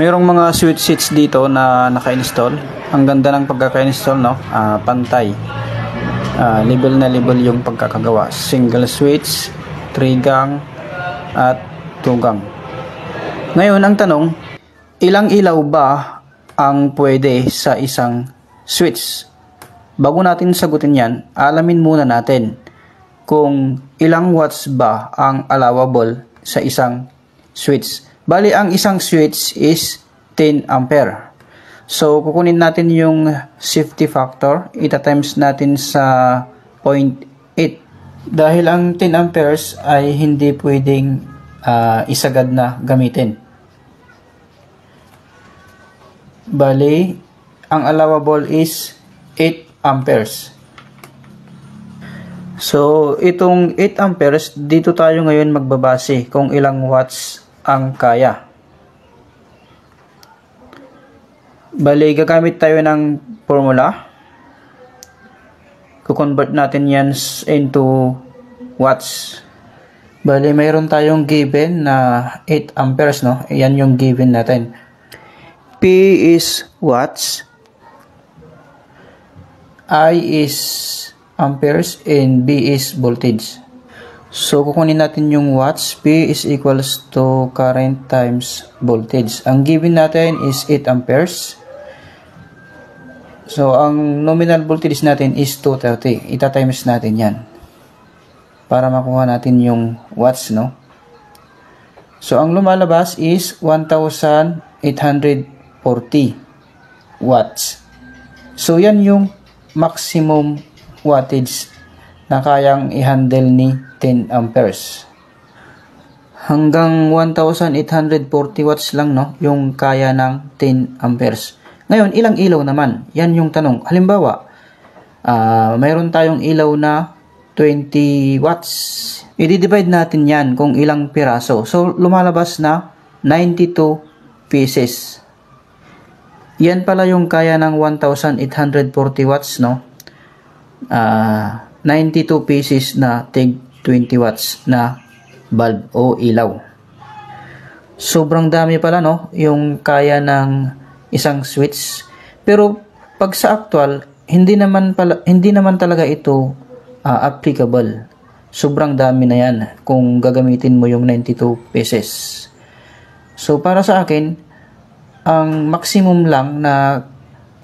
Mayroong mga switch seats dito na naka-install. Ang ganda ng pagkaka-install, no? Pantay. Level na level yung pagkakagawa. Single switch, 3 gang, at 2 gang. Ngayon, ang tanong, ilang ilaw ba ang pwede sa isang switch? Bago natin sagutin yan, alamin muna natin kung ilang watts ba ang allowable sa isang switch. Bali, ang isang switch is 10 ampere. So, kukunin natin yung safety factor. Ita-times natin sa 0.8. Dahil ang 10 amperes ay hindi pwedeng isagad na gamitin. Bali, ang allowable is 8 amperes. So, itong 8 amperes, dito tayo ngayon magbabase kung ilang watts ang kaya. Bali, gagamit tayo ng formula. Kukonvert natin yan into watts. Bali, mayroon tayong given na 8 amperes, no? Yan yung given natin. P is watts, I is amperes, and B is voltage. So, kukunin natin yung watts. P is equals to current times voltage. Ang given natin is 8 amperes. So, ang nominal voltage natin is 230. Ita-times natin yan para makuha natin yung watts, no? So, ang lumalabas is 1,840 watts. So, yan yung maximum wattage na kayang i-handle ni 10 amperes. Hanggang 1,840 watts lang, no, yung kaya ng 10 amperes. Ngayon, ilang ilaw naman? Yan yung tanong. Halimbawa, mayroon tayong ilaw na 20 watts. I-divide natin yan kung ilang piraso. So, lumalabas na 92 pieces. Yan pala yung kaya ng 1,840 watts, no? 92 pieces na tig 20 watts na bulb o ilaw. Sobrang dami pala, no, yung kaya ng isang switch. Pero pag sa actual, hindi naman talaga ito applicable. Sobrang dami na yan kung gagamitin mo yung 92 pieces. So para sa akin, ang maximum lang na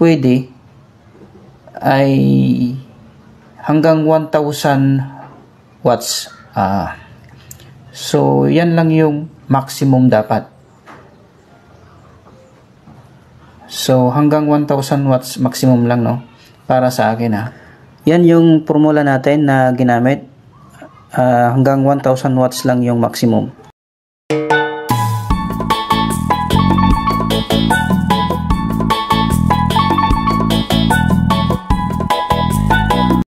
pwede ay hanggang 1,000 watts. So, yan lang yung maximum dapat. So, hanggang 1,000 watts maximum lang, no? Para sa akin, ha. Yan yung formula natin na ginamit. Hanggang 1,000 watts lang yung maximum.